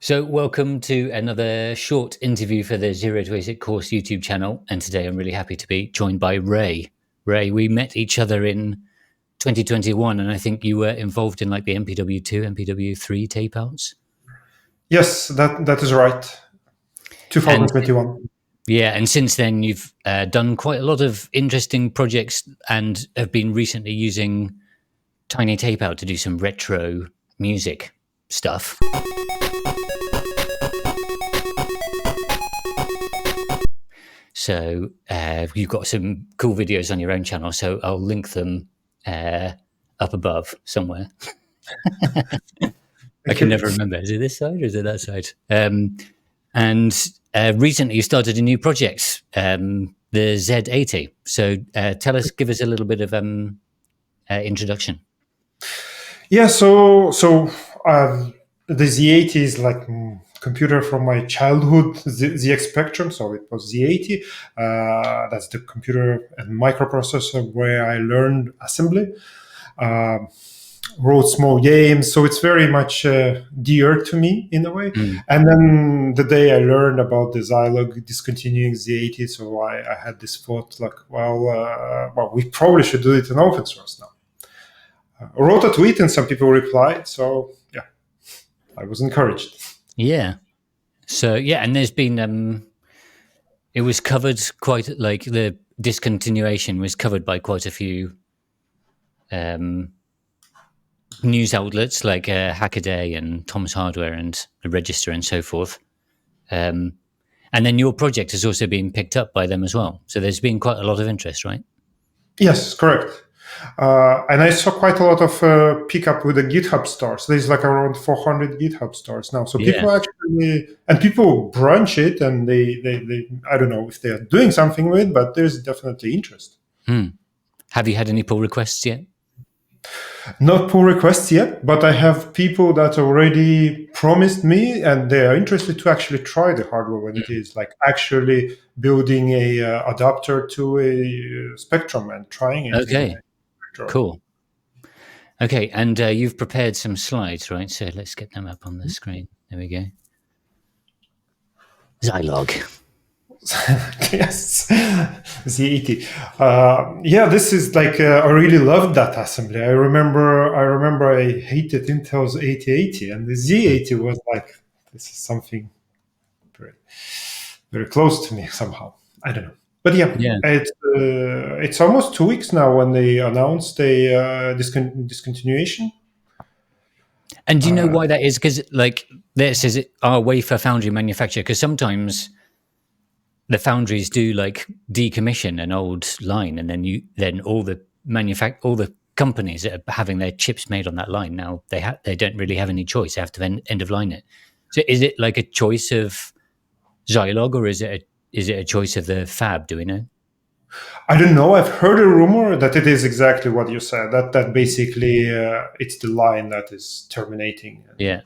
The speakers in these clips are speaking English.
So welcome to another short interview for the Zero to ASIC course YouTube channel. And today I'm really happy to be joined by Ray. Ray, we met each other in 2021, and I think you were involved in like the MPW2, MPW3 tapeouts. Yes, that is right. 2021. And since then you've done quite a lot of interesting projects and have been recently using Tiny Tapeout to do some retro music stuff. So you've got some cool videos on your own channel, so I'll link them up above somewhere. I can never remember. Is it this side or is it that side? And recently you started a new project, the Z80. So give us a little bit of introduction. Yeah, so the Z80 is like computer from my childhood, ZX Spectrum, so it was Z80. That's the computer and microprocessor where I learned assembly, wrote small games, so it's very much dear to me in a way. And then the day I learned about the Zilog discontinuing Z80, so I had this thought like, well, we probably should do it in open source now. I wrote a tweet and some people replied, so yeah, I was encouraged. Yeah. So yeah, and there's been it was covered quite, like the discontinuation was covered by quite a few news outlets like Hackaday and Tom's Hardware and the Register and so forth. And then your project has also been picked up by them as well. So there's been quite a lot of interest, right? Yes, correct. And I saw quite a lot of pickup with the GitHub stores. There's like around 400 GitHub stores now. So people actually, and people branch it, and they I don't know if they are doing something with it, but there's definitely interest. Have you had any pull requests yet? Not pull requests yet, but I have people that already promised me, and they are interested to actually try the hardware when it is like actually building a adapter to a Spectrum and trying it. Okay, cool. Okay, and you've prepared some slides, right? So let's get them up on the screen. There we go. Zilog. Yes, Z80. Yeah, this is like I really loved that assembly. I remember I hated Intel's 8080, and the Z80 was like, this is something very, very close to me somehow. I don't know, but yeah. It's almost 2 weeks now when they announced a discontinuation. And do you know why that is? Because like this is our wafer foundry manufacturer. Because sometimes the foundries do like decommission an old line, and then all the companies that are having their chips made on that line now they don't really have any choice. They have to end of line it. So is it like a choice of Zilog, or is it a choice of the fab? Do we know? I don't know. I've heard a rumor that it is exactly what you said. That basically it's the line that is terminating. Yeah.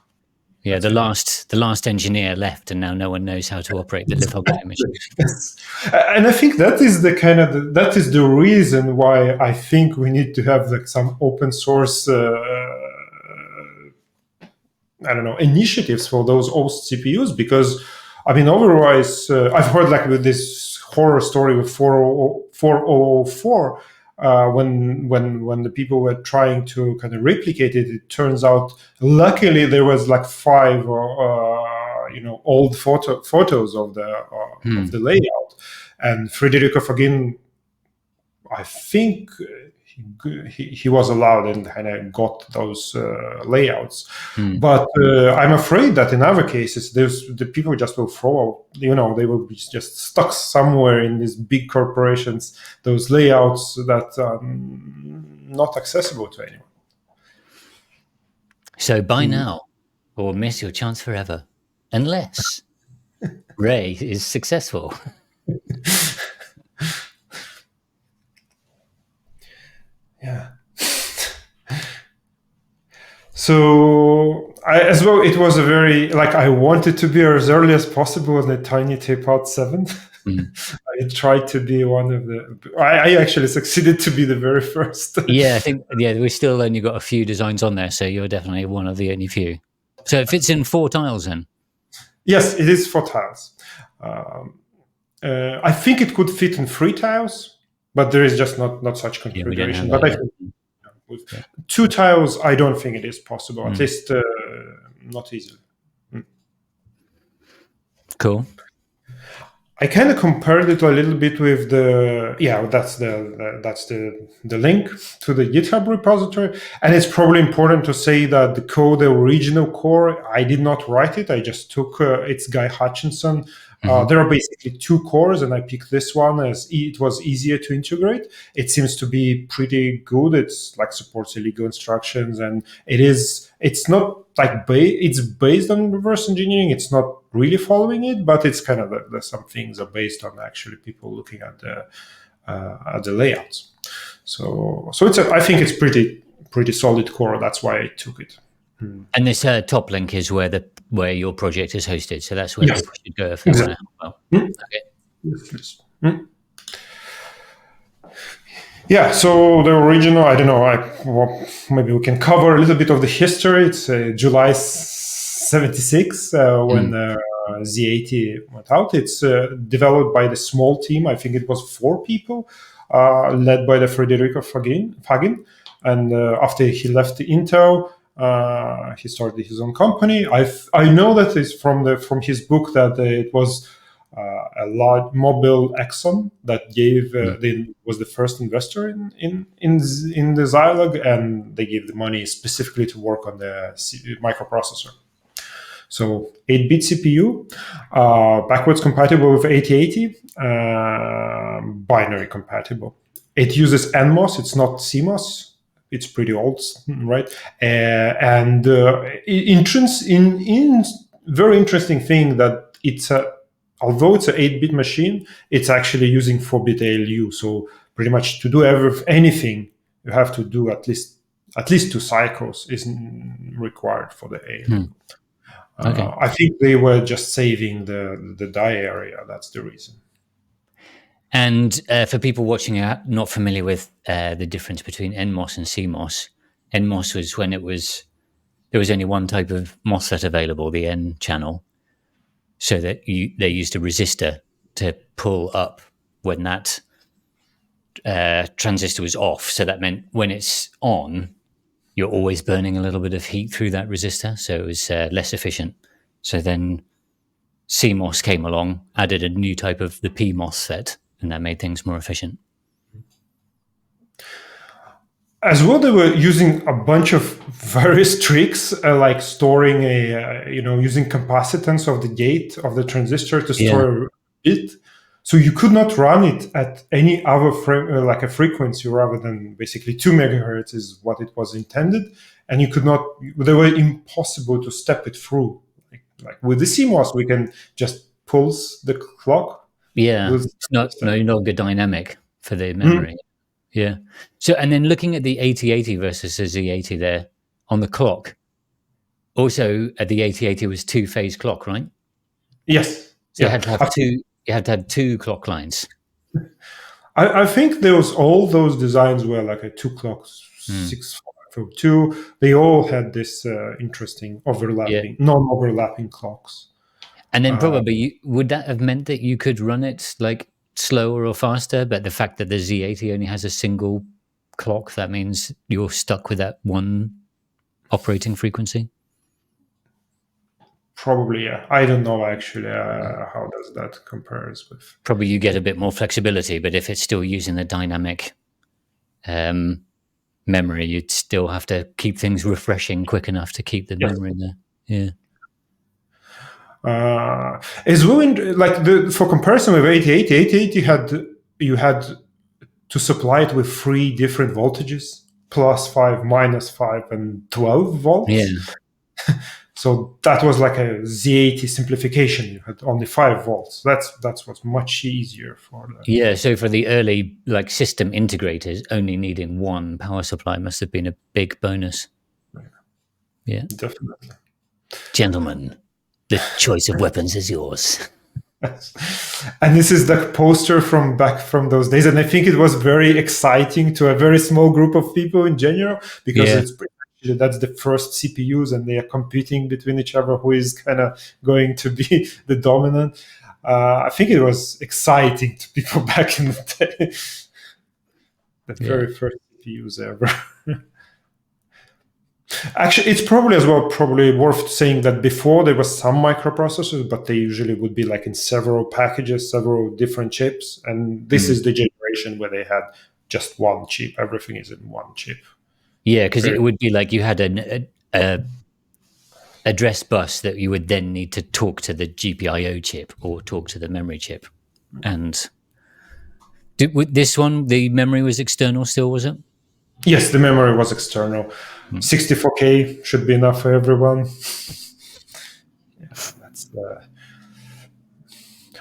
The last engineer left, and now no one knows how to operate the lithography machine. Yes. And I think that is that is the reason why I think we need to have like some open source initiatives for those old CPUs, because I mean otherwise I've heard like with this horror story with 4004. When the people were trying to kind of replicate it, it turns out luckily there was like 5 old photos of the layout, and Federico Fagin, I think he was allowed and kind of got those layouts. But I'm afraid that in other cases, the people just will throw, they will be just stuck somewhere in these big corporations, those layouts that are not accessible to anyone. So buy now or miss your chance forever, unless Ray is successful. Yeah. So as well, it was a very, like, I wanted to be as early as possible on the Tiny Tapeout 7. I tried to be one of I actually succeeded to be the very first. I think we still only got a few designs on there, so you're definitely one of the only few. So it fits in 4 tiles then? Yes, it is 4 tiles. I think it could fit in 3 tiles, but there is just not such Yeah, we don't have configuration. that But I yet. think with Yeah. 2 tiles, I don't think it is possible. At least not easily. Cool. I kind of compared it a little bit with that's the link to the GitHub repository, and it's probably important to say that the original core, I did not write it. I just took it's Guy Hutchinson. There are basically 2 cores, and I picked this one as it was easier to integrate. It seems to be pretty good. It's like supports illegal instructions, and it's not like it's based on reverse engineering. It's not really following it, but it's kind of some things are based on actually people looking at the layouts. So I think it's pretty solid core. That's why I took it. And this top link is where your project is hosted. So that's where Yes, people should go if they exactly. want to help out. Okay. Yes, please. Yeah, so the original, I don't know, maybe we can cover a little bit of the history. It's July 76 when Z80 went out. It's developed by the small team. I think it was 4 people, led by the Federico Fagin. And after he left Intel, he started his own company. I know that it's from his book that it was a large mobile Exxon that gave was the first investor in the Zilog, and they gave the money specifically to work on the microprocessor. So 8-bit CPU, backwards compatible with 8080, binary compatible. It uses NMOS, it's not CMOS. It's pretty old, right? And very interesting thing that although it's an 8-bit machine, it's actually using 4-bit ALU. So pretty much to do anything, you have to do at least 2 cycles is required for the ALU. Okay. I think they were just saving the die area. That's the reason. And for people watching out not familiar with the difference between NMOS and CMOS, NMOS was when there was only one type of MOSFET available, the N channel, so that they used a resistor to pull up when that transistor was off. So that meant when it's on, you're always burning a little bit of heat through that resistor, so it was less efficient. So then CMOS came along, added a new type of the PMOSFET, and that made things more efficient. As well, they were using a bunch of various tricks, like storing using capacitance of the gate of the transistor to store a bit. So you could not run it at any other like a frequency rather than basically 2 megahertz is what it was intended, and you could not. They were impossible to step it through. Like with the CMOS, we can just pulse the clock. Yeah, it's not good dynamic for the memory. Yeah. So, and then looking at the 8080 versus the Z80 there on the clock, also at the 8080 was 2-phase clock, right? Yes. So you had to have two. You had to have 2 clock lines. I think all those designs were like a 2 clocks, 6-5-2. They all had this interesting non-overlapping clocks. And then probably would that have meant that you could run it like slower or faster? But the fact that the Z80 only has a single clock, that means you're stuck with that one operating frequency? Probably, yeah. I don't know actually how does that compares with. Probably you get a bit more flexibility, but if it's still using the dynamic memory, you'd still have to keep things refreshing quick enough to keep the memory there. Yeah. As well, for comparison with 8080 you had to supply it with 3 different voltages, +5, -5, and 12 volts. Yeah. So that was like a Z80 simplification. You had only 5 volts. That's what's much easier for that. Yeah, so for the early system integrators, only needing 1 power supply must have been a big bonus. Yeah. Definitely. Gentlemen, the choice of weapons is yours. And this is the poster from those days. And I think it was very exciting to a very small group of people in general, because it's pretty Actually, that's the first CPUs, and they are competing between each other who is kind of going to be the dominant. I think it was exciting to people back in the day. The very first CPUs ever. Actually, it's probably worth saying that before there was some microprocessors, but they usually would be like in several packages, several different chips. And this is the generation where they had just one chip. Everything is in one chip. Yeah, because it would be like you had an address bus that you would then need to talk to the GPIO chip or talk to the memory chip. And with this one, the memory was external still, was it? Yes, the memory was external. 64K should be enough for everyone.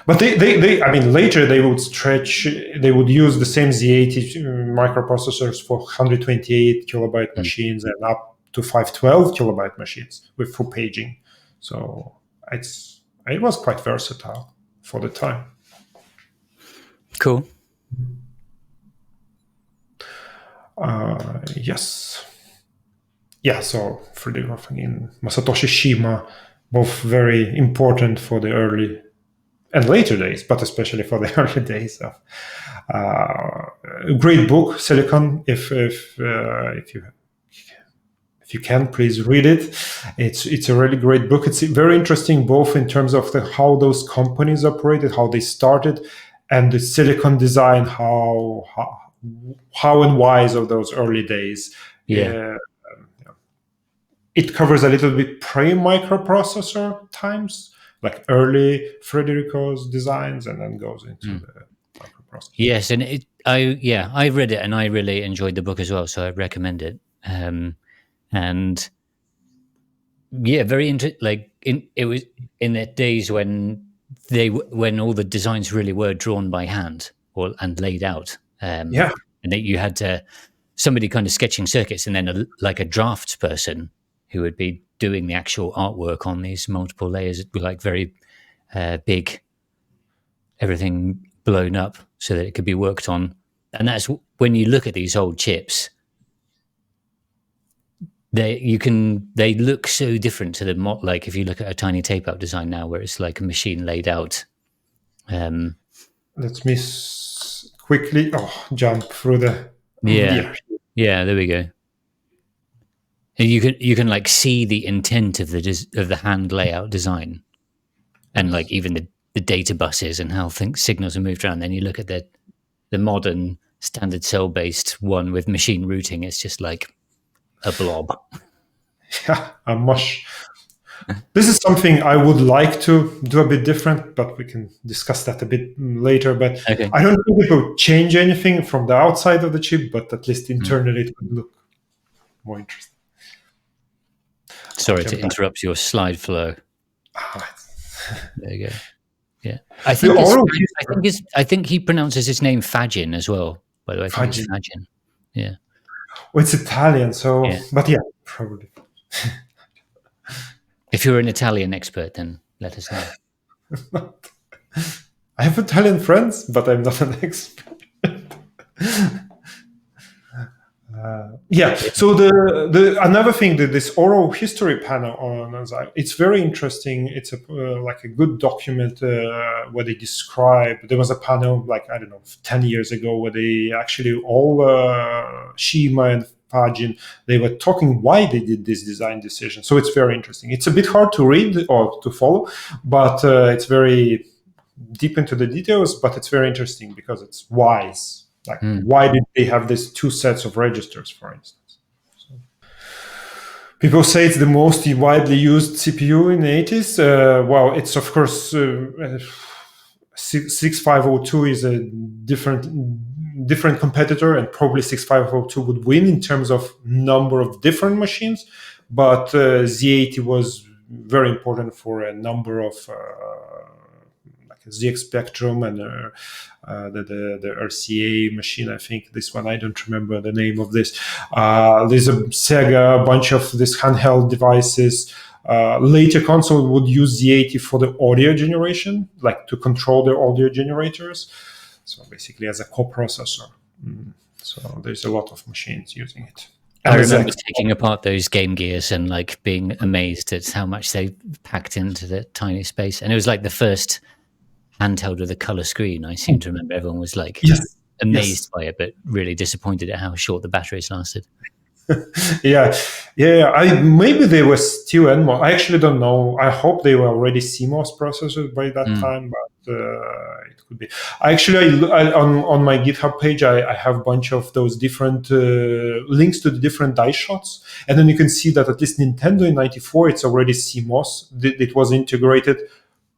But I mean, later they would use the same Z80 microprocessors for 128 kilobyte machines and up to 512 kilobyte machines with full paging. So it was quite versatile for the time. Cool. Yes. Yeah, so Frederick and Masatoshi Shima, both very important for the early and later days, but especially for the early days of great book, Silicon. If you can, please read it. It's a really great book. It's very interesting, both in terms of how those companies operated, how they started, and the silicon design, how and whys of those early days. Yeah. It covers a little bit pre-microprocessor times, like early Federico's designs, and then goes into the microprocessor. Yes, and I read it and I really enjoyed the book as well, so I recommend it. And yeah, very it was in the days when all the designs really were drawn by hand and laid out. And that you had somebody kind of sketching circuits, and then a drafts person who would be doing the actual artwork on these multiple layers, like very big, everything blown up so that it could be worked on. And that's when you look at these old chips, they look so different to the like if you look at a tiny tape-out design now, where it's like a machine laid out. Let me quickly jump through the yeah. There we go. And you can like see the intent of the hand layout design, and like even the data buses and how signals are moved around. Then you look at the modern standard cell-based one with machine routing. It's just like a blob. Yeah, a mush. This is something I would like to do a bit different, but we can discuss that a bit later. But okay. I don't think it will change anything from the outside of the chip, but at least internally it would look more interesting. Sorry to interrupt your slide flow. There you go. Yeah, I think he pronounces his name Fagin as well. By the way, I think it's Fagin. Yeah. Well, it's Italian, so but yeah, probably. If you're an Italian expert, then let us know. I have Italian friends, but I'm not an expert. So the another thing that this oral history panel on it's very interesting. It's like a good document where they describe. There was a panel like 10 years ago where they actually all Shima and Fagin, they were talking why they did this design decision. So it's very interesting. It's a bit hard to read or to follow, but it's very deep into the details. But it's very interesting because it's wise. Like, why did they have these two sets of registers, for instance? So, people say it's the most widely used CPU in the 80s. Well, it's, of course, 6502 is a different competitor, and probably 6502 would win in terms of number of different machines. But Z80 was very important for a number of ZX Spectrum and the RCA machine. I think this one, I don't remember the name of this. There's a Sega, a bunch of these handheld devices. Later console would use Z80 for the audio generation, like to control the audio generators. So basically as a coprocessor. So there's a lot of machines using it. I And the remember ZX. taking apart those Game Gears and like being amazed at how much they packed into the tiny space. And it was like the first handheld with a color screen. I seem to remember everyone was like Yes, amazed yes. by it, but really disappointed at how short the batteries lasted. Yeah, yeah. I maybe they were still NMOS. I actually don't know. I hope they were already CMOS processors by that time, but it could be. On my GitHub page, I have a bunch of those different links to the different die shots, and then you can see that at least Nintendo in '94 it's already CMOS. It was integrated.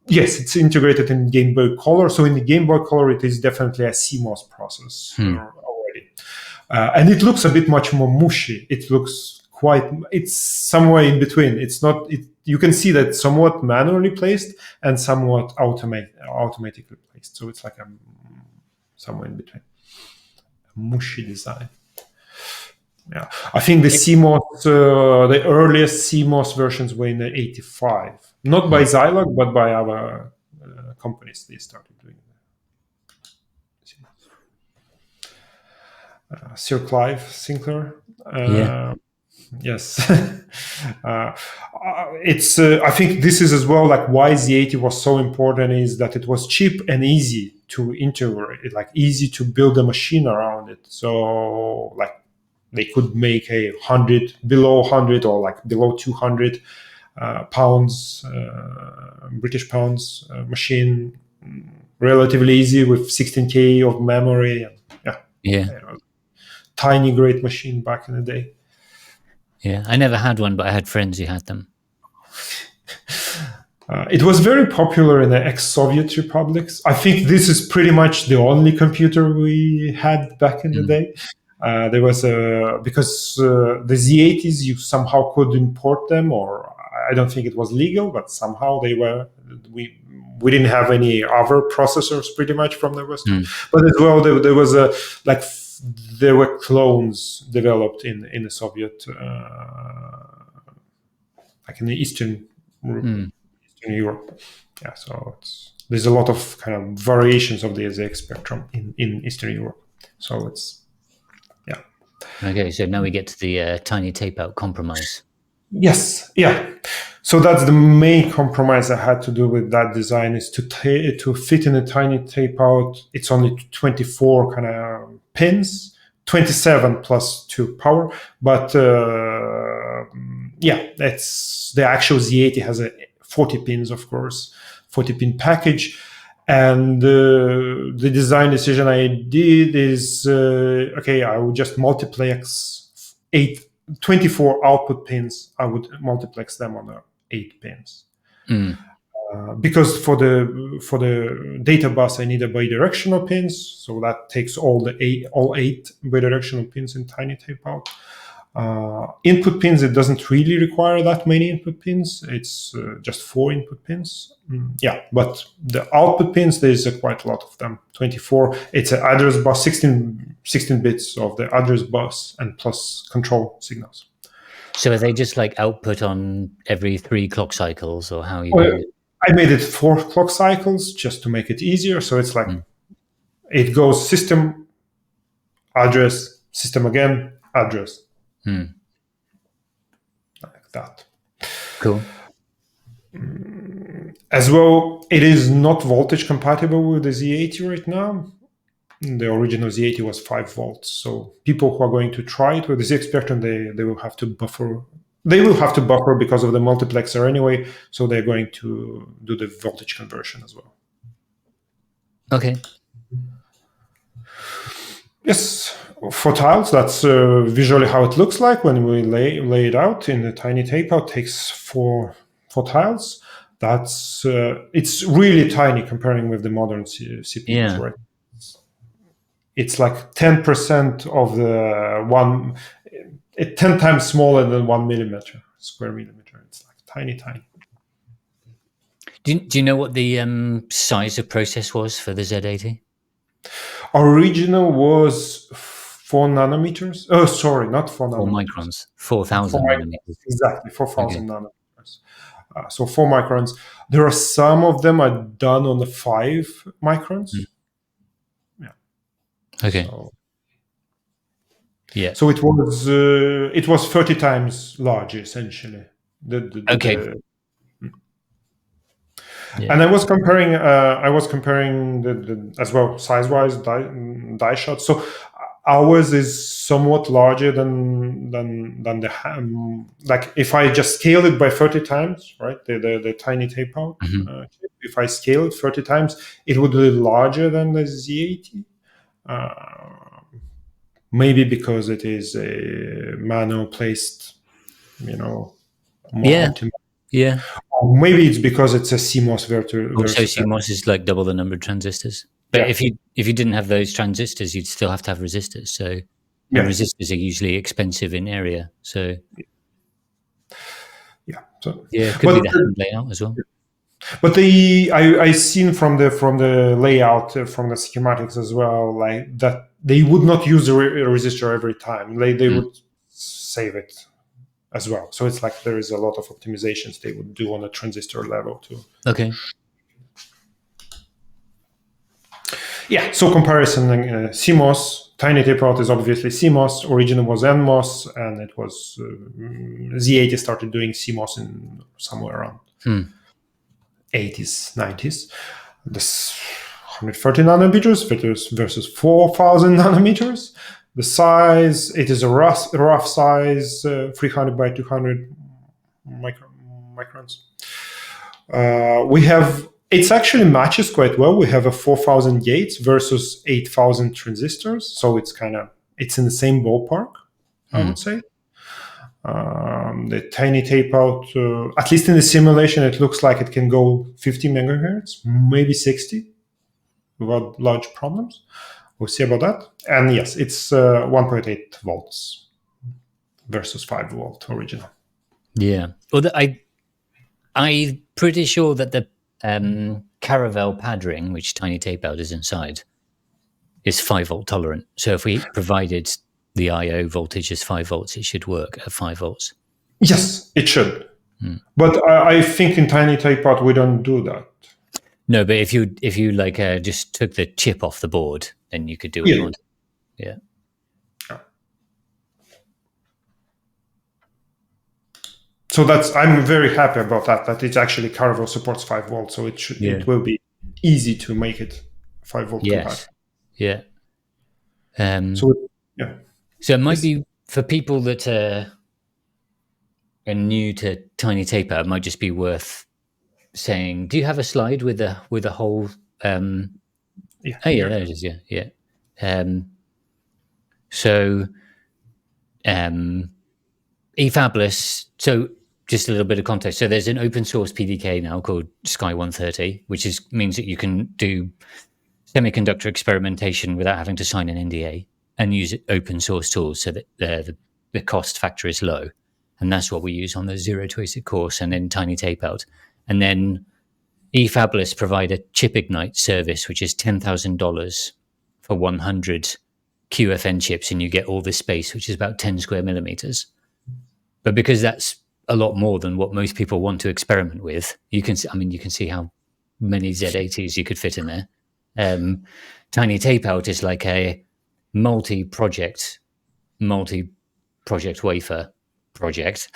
Yes, it's integrated in Game Boy Color. So in the Game Boy Color, it is definitely a CMOS process already. And it looks a bit much more mushy. It looks it's somewhere in between. It's not, you can see that somewhat manually placed and somewhat automatically placed. So it's like somewhere in between. A mushy design. Yeah, I think the CMOS, the earliest CMOS versions were in the '85, not by Zilog, but by other companies. They started doing that. Sir Clive Sinclair. Yeah. Yes, it's. I think this is as well like why Z80 was so important is that it was cheap and easy to integrate, like easy to build a machine around it. So like they could make a 100 below 100 or like below 200 pounds, British pounds machine, relatively easy with 16K of memory. And, Yeah. tiny great machine back in the day. Yeah. I never had one, but I had friends who had them. It was very popular in the ex-Soviet republics. I think this is pretty much the only computer we had back in the day. There was because the Z80s you somehow could import them, or I don't think it was legal, but somehow they were. We didn't have any other processors pretty much from the West, but as well there was a like there were clones developed in the Soviet, like in the Eastern Europe. Yeah, so there's a lot of kind of variations of the ASIC spectrum in Eastern Europe. So it's Okay, so now we get to the tiny tape-out compromise. Yes, yeah. So that's the main compromise I had to do with that design is to fit in a tiny tape out. It's only 24 kind of pins, 27 plus 2 power. But that's the actual Z80 has a 40 pins, of course, 40 pin package. And the design decision I did is, I would just multiplex 24 output pins. I would multiplex them on 8 pins. Because for the data bus, I need a bidirectional pins. So that takes all 8 bidirectional pins in tiny tape out. Input pins, it doesn't really require that many input pins. It's just 4 input pins. But the output pins, there's quite a lot of them. 24. It's an address bus, 16 bits of the address bus and plus control signals. So are they just like output on every 3 clock cycles, or how are you doing it? I made it 4 clock cycles just to make it easier. So it's like it goes system, address, system again, address. Like that. Cool. As well, it is not voltage compatible with the Z80 right now. The original Z80 was 5 volts. So people who are going to try it with the ZX Spectrum, they will have to buffer. They will have to buffer because of the multiplexer anyway. So they're going to do the voltage conversion as well. Okay. Yes, for tiles, that's visually how it looks like when we lay it out in the tiny tape out. Takes 4 tiles. That's it's really tiny comparing with the modern CPUs, right? It's like 10% of the 10 times smaller than 1 square millimeter. It's like tiny. Do you know what the size of process was for the Z80? Original was 4 nanometers. Oh, sorry, not 4 4 nanometers. microns. 4,000 nanometers. Exactly, 4,000 nanometers. So 4 microns. There are some of them are done on the 5 microns. Okay. So, Yeah. So it was 30 times larger essentially. Okay. Yeah. And I was comparing the as well size-wise die shot. So ours is somewhat larger than the like if I just scale it by 30 times, right? The tiny tape out. Chip, if I scale it 30 times, it would be larger than the Z80. Maybe because it is a manual placed, more Yeah. optimal. Yeah. Or maybe it's because it's a CMOS Also, versus CMOS is like double the number of transistors. But yeah. if you didn't have those transistors, you'd still have to have resistors. So, and Yeah. resistors are usually expensive in area. So, Yeah. So, yeah, it could be but the hand layout as well. but I seen from the layout from the schematics as well, like that they would not use the resistor every time. They would save it as well. So it's like there is a lot of optimizations they would do on a transistor level too. Okay. Yeah. So comparison, CMOS, tiny tapeout is obviously CMOS. Original was NMOS, and it was Z80 started doing CMOS in somewhere around 80s, 90s. This 130 nanometers versus 4,000 nanometers. The size, it is a rough size, 300 by 200 microns. We have, it actually matches quite well. We have a 4,000 gates versus 8,000 transistors. So it's it's in the same ballpark, I would say. The tiny tape out, at least in the simulation, it looks like it can go 50 megahertz, maybe 60 without large problems. We'll see about that. And yes, it's 1.8 volts versus 5-volt original. Yeah. Well, I'm pretty sure that the Caravelle pad ring, which tiny tape out is inside, is 5-volt tolerant. So if we provided the I/O voltage as 5 volts, it should work at 5 volts. Yes, it should. But I think in tiny tape out we don't do that. No, but if you like just took the chip off the board, then you could do what you want. Yeah. So I'm very happy about that. That it actually Caravelle supports 5 volts, so it will be easy to make it 5-volt Yes. Yeah. So yeah. So it might be for people that are new to tiny tape out. It might just be worth saying, do you have a slide with a whole? Yeah. Oh yeah, there it is. Yeah. So, eFabless. So, just a little bit of context. So, there's an open source PDK now called Sky 130, which means that you can do semiconductor experimentation without having to sign an NDA and use open source tools, so that the cost factor is low. And that's what we use on the 0 to ASIC course, and then tiny tape out. And then eFabless provide a chip ignite service, which is $10,000 for 100 QFN chips, and you get all this space, which is about 10 square millimeters. But because that's a lot more than what most people want to experiment with, you can see how many Z80s you could fit in there. Tiny tape out is like a multi-project wafer project.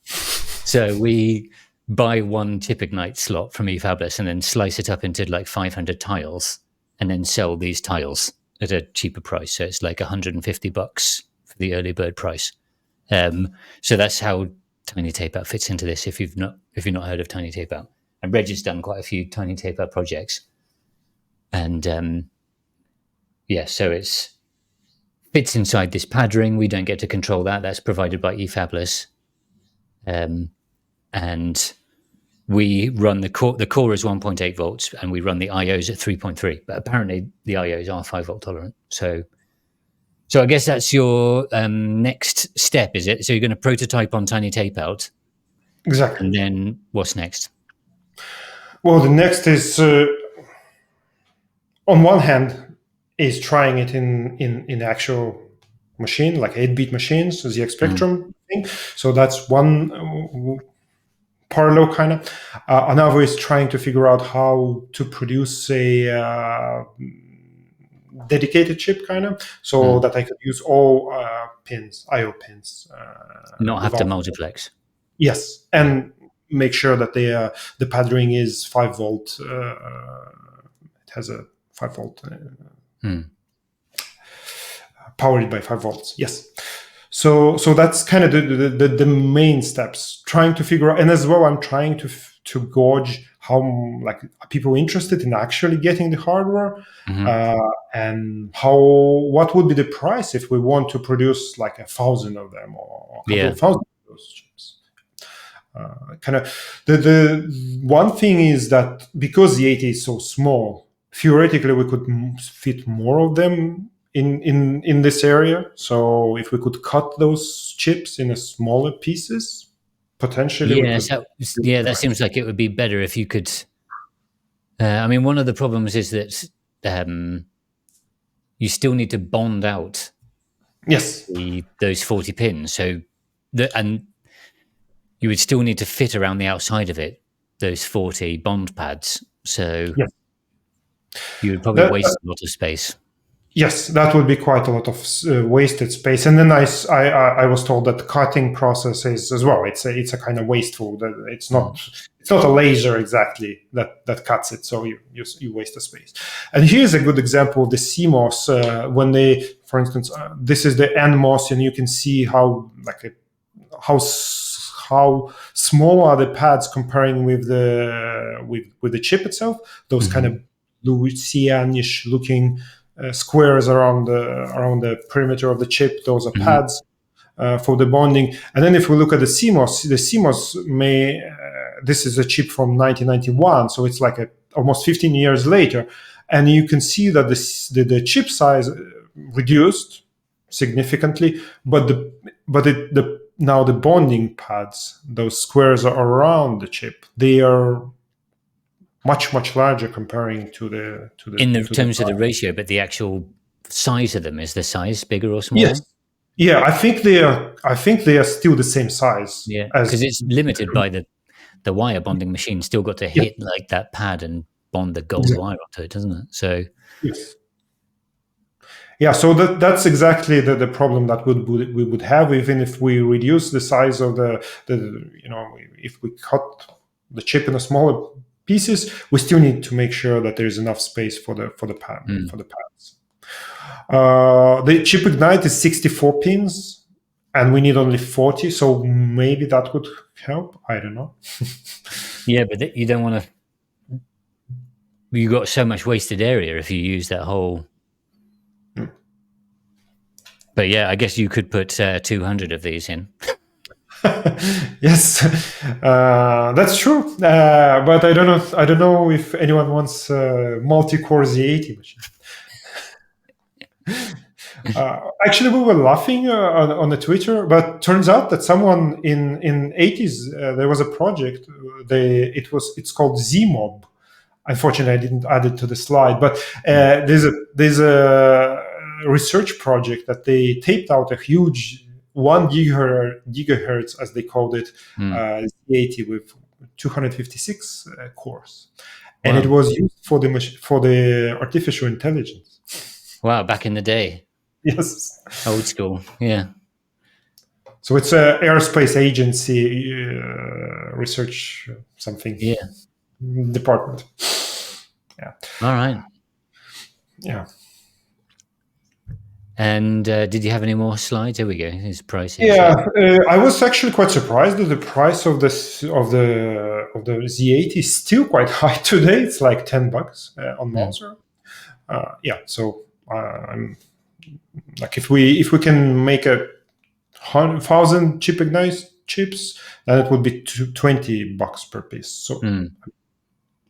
So we buy one chip ignite slot from eFabless and then slice it up into like 500 tiles, and then sell these tiles at a cheaper price. So it's like $150 for the early bird price. So that's how tiny tape out fits into this. If you've not heard of tiny tape out, and Reg has done quite a few tiny tape out projects, and so it's fits inside this pad ring. We don't get to control that. That's provided by eFabless, and we run the core. The core is 1.8 volts, and we run the IOs at 3.3. But apparently, the IOs are 5-volt tolerant. So I guess that's your next step, is it? So you're going to prototype on tiny tape out, Exactly. and then what's next? Well, the next is, on one hand, is trying it in actual machine, like 8-bit machines, the ZX Spectrum thing. So that's one parallel kind of. Another is trying to figure out how to produce dedicated chip kind of, so that I could use all pins, IO pins. Not have to without- multiplex. Yes, and make sure that the pad ring is 5 volt. It has a 5 volt. Powered by 5 volts. Yes. So that's kind of the main steps. Trying to figure out, and as well, I'm trying to gauge how like are people interested in actually getting the hardware, and what would be the price if we want to produce like 1,000 of them or a couple of thousand of those chips. Kind of the one thing is that because the 80 is so small, theoretically we could fit more of them in this area. So if we could cut those chips in smaller pieces, potentially we could. That seems like it would be better if you could. I mean, one of the problems is that you still need to bond out those 40 pins. So and you would still need to fit around the outside of it those 40 bond pads. So you would probably waste a lot of space. Yes, that would be quite a lot of wasted space. And then I was told that the cutting process is as well. It's a kind of wasteful. It's not a laser exactly that cuts it. So you waste the space. And here's a good example of the CMOS when they, for instance, this is the NMOS, and you can see how small are the pads comparing with the chip itself. Those kind of blue cyanish looking squares around the perimeter of the chip. Those are pads for the bonding. And then if we look at the CMOS this is a chip from 1991, so it's like almost 15 years later, and you can see that the chip size reduced significantly, but now the bonding pads, those squares are around the chip, they are much larger comparing to the in terms of the ratio, but the actual size of them, is the size bigger or smaller? Yes. Yeah, I think they are still the same size. Yeah, because it's limited by the wire bonding machine. Still got to hit like that pad and bond the gold wire onto it, doesn't it? So yes. Yeah, so that's exactly the problem that we would have, even if we reduce the size of if we cut the chip in a smaller pieces, we still need to make sure that there is enough space for the pads. The chip ignite is 64 pins, and we need only 40. So maybe that would help. I don't know. Yeah, but you don't want to. You got so much wasted area if you use that whole. But yeah, I guess you could put 200 of these in. Yes, that's true. But I don't know if anyone wants multi-core Z80 machine. Actually, we were laughing on the Twitter, but turns out that someone in 80s there was a project. It's called ZMob. Unfortunately, I didn't add it to the slide, but there's a research project that they taped out a huge 1 gigahertz, as they called it, Z80 with 256 cores, and it was used for the artificial intelligence. Wow, back in the day. Yes, old school. Yeah. So it's a aerospace agency research something. Yeah. Department. Yeah. All right. Yeah. And did you have any more slides? There we go. His prices. Yeah, I was actually quite surprised that the price of the Z80 is still quite high today. It's like $10 on Monster. Yeah, so I'm like, if we can make 1,000 chip ignite chips, then it would be $20 per piece. So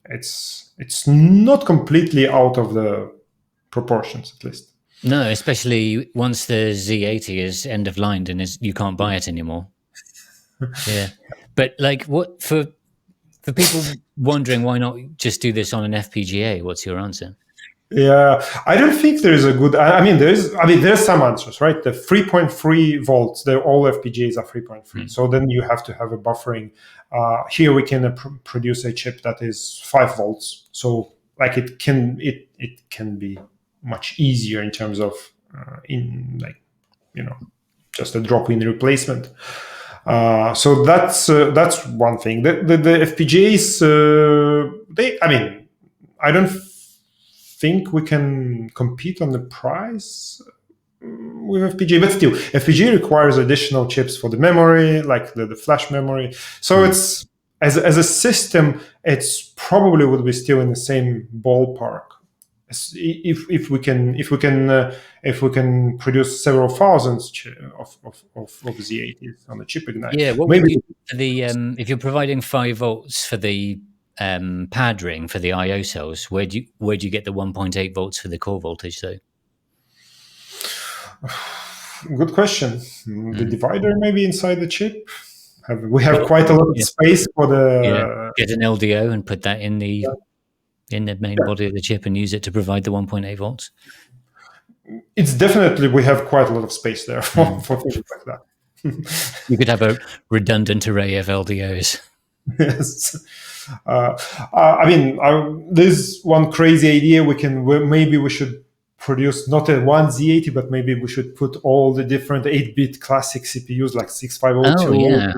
it's not completely out of the proportions, at least. No, especially once the Z80 is end of line and you can't buy it anymore. Yeah, but like, what for people wondering why not just do this on an FPGA? What's your answer? Yeah, I don't think there is a good. There's some answers, right? The 3.3 volts. All FPGAs are 3.3. So then you have to have a buffering. Here we can produce a chip that is 5 volts. So like it can be much easier in terms of just a drop-in replacement. So that's one thing. The FPGAs, I don't think we can compete on the price with FPGA, but still, FPGA requires additional chips for the memory, like the flash memory. So it's as a system, it's probably would be still in the same ballpark. If we can produce several thousands of Z80s on the chip ignite, Yeah, what maybe would you do for the if you're providing 5 volts for the pad ring for the I/O cells? Where do you get the 1.8 volts for the core voltage though? Good question. The divider maybe inside the chip. We have quite a lot of space for the get an LDO and put that in the main body of the chip and use it to provide the 1.8 volts. It's definitely, we have quite a lot of space there for things like that. You could have a redundant array of LDOs. Yes. There's one crazy idea. Maybe we should produce not a one Z80, but maybe we should put all the different 8-bit classic CPUs like 6502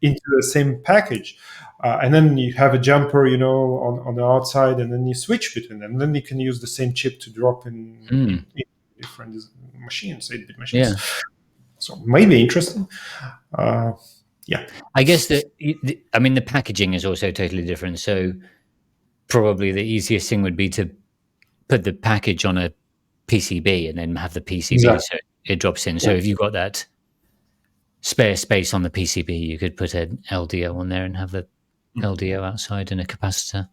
into the same package. And then you have a jumper, on the outside, and then you switch between them. And then you can use the same chip to drop in different machines, 8-bit machines. Yeah. So maybe interesting. I guess the packaging is also totally different. So probably the easiest thing would be to put the package on a PCB and then have the PCB so it drops in. So if you've got that spare space on the PCB, you could put an LDO on there and have the LDO outside and a capacitor.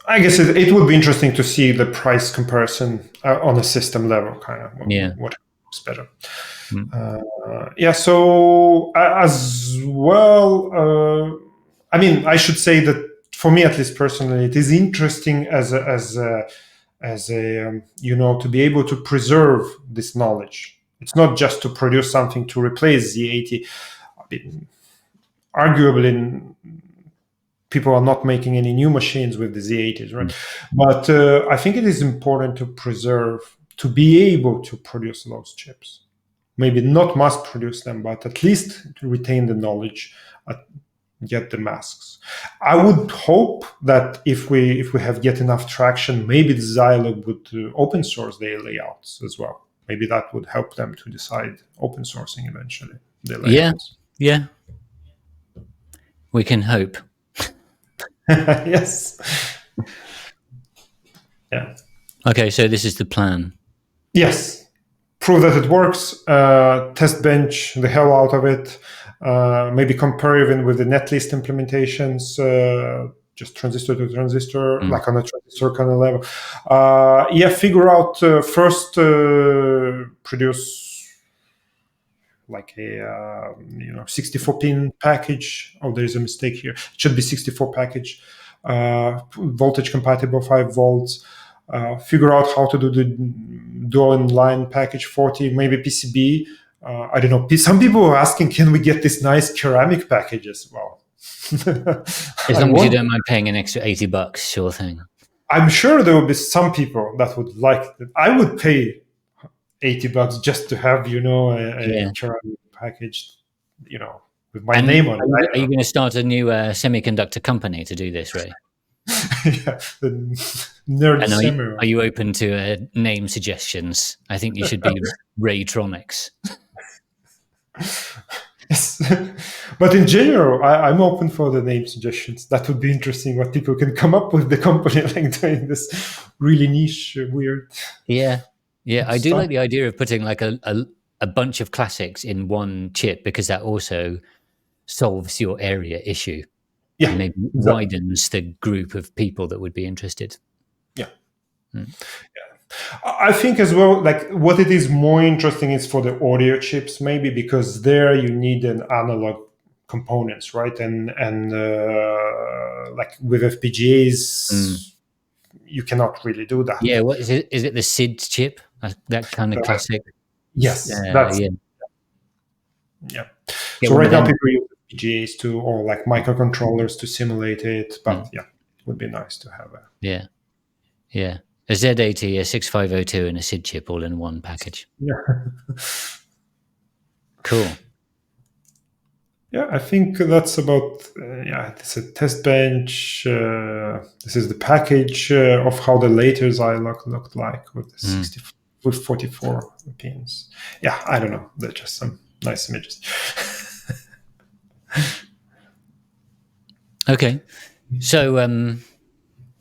I guess it would be interesting to see the price comparison on a system level, kind of what is better. So as well, I should say that for me, at least personally, it is interesting as a to be able to preserve this knowledge. It's not just to produce something to replace Z80. Arguably, people are not making any new machines with the Z80s, right? But I think it is important to be able to produce those chips. Maybe not mass produce them, but at least to retain the knowledge, get the masks. I would hope that if we have get enough traction, maybe the Zilog would open source their layouts as well. Maybe that would help them to decide open sourcing eventually. Their layouts. Yeah. We can hope. Yes. Yeah. Okay, so this is the plan. Yes. Prove that it works. Test bench the hell out of it. Maybe compare even with the netlist implementations. Just transistor to transistor, like on a transistor kind of level. Figure out first. Produce like a 64-pin package. Oh, there is a mistake here. It should be 64 package. Voltage compatible 5 volts. Figure out how to do the dual inline package 40, maybe PCB. I don't know. Some people are asking, can we get these nice ceramic packages? Well, as long as you don't mind paying an extra $80, sure thing. I'm sure there will be some people that would like it. I would pay $80 just to have, a ceramic package, with my name on it. Are you going to start a new semiconductor company to do this, Ray? The nerd and are you open to name suggestions? I think you should be Raytronics. Yes. But in general, I'm open for the name suggestions. That would be interesting what people can come up with the company like doing this really niche, weird. Yeah. I do like the idea of putting like a bunch of classics in one chip, because that also solves your area issue. Yeah, and maybe widens the group of people that would be interested. Yeah. I think as well, like what it is more interesting is for the audio chips, maybe, because there you need an analog components, right? And like with FPGAs, you cannot really do that. Yeah, what is it? Is it the SID chip? That kind of classic? Yes, that's yeah. So right now people use FPGAs or like microcontrollers to simulate it, but it would be nice to have a Yeah. A Z80, a 6502, and a SID chip all in one package. Yeah. Cool. Yeah, I think that's about, yeah, this is a test bench. This is the package of how the later Zilog looked like with the 60, with 44 pins. Yeah, I don't know. They're just some nice images. Okay. So,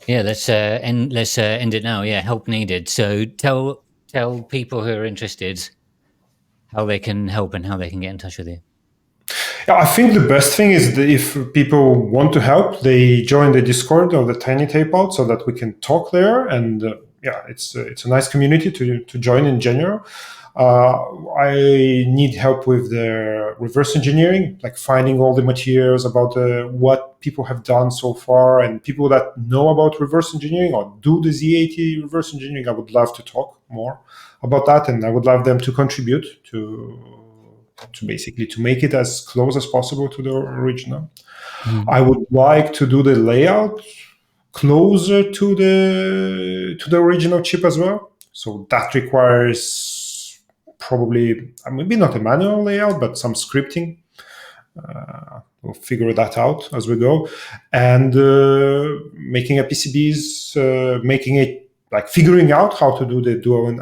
yeah, let's end it now. Yeah, help needed. So tell people who are interested how they can help and how they can get in touch with you. Yeah, I think the best thing is that if people want to help, they join the Discord of the Tiny Tapeout so that we can talk there. And yeah, it's a nice community to join in general. I need help with the reverse engineering, like finding all the materials about what people have done so far, and people that know about reverse engineering or do the Z80 reverse engineering. I would love to talk more about that, and I would love them to contribute to basically to make it as close as possible to the original. I would like to do the layout closer to the original chip as well. So that requires probably maybe not a manual layout, but some scripting. We'll figure that out as we go, and making a PCBs, making it like figuring out how to do the dual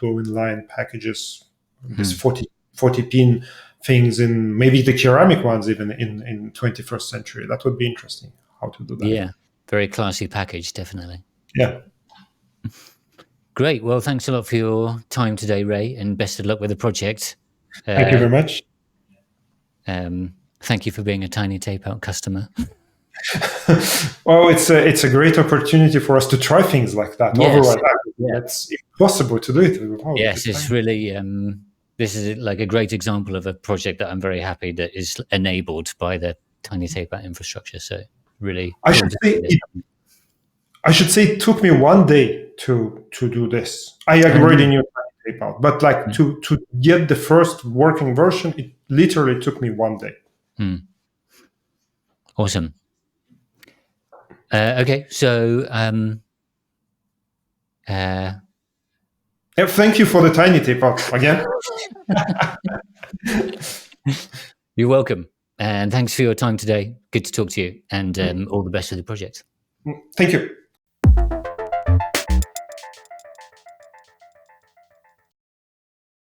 inline packages. This 40 pin things in maybe the ceramic ones even in 21st century. That would be interesting how to do that. Yeah, very classy package, definitely. Yeah. Great. Well, thanks a lot for your time today, Ray, and best of luck with the project. Thank you very much. Thank you for being a Tiny Tapeout customer. Well, it's a great opportunity for us to try things like that. Yes. Overall, it's impossible to do it. Wow, yes, it's really. This is like a great example of a project that I'm very happy that is enabled by the Tiny Tapeout infrastructure. So really, I should say it took me 1 day to do this. I already knew Tiny Tapeout, but like to get the first working version, it literally took me 1 day. Awesome. Okay, so thank you for the Tiny Tapeout again. You're welcome, and thanks for your time today. Good to talk to you, and all the best with the project. Thank you.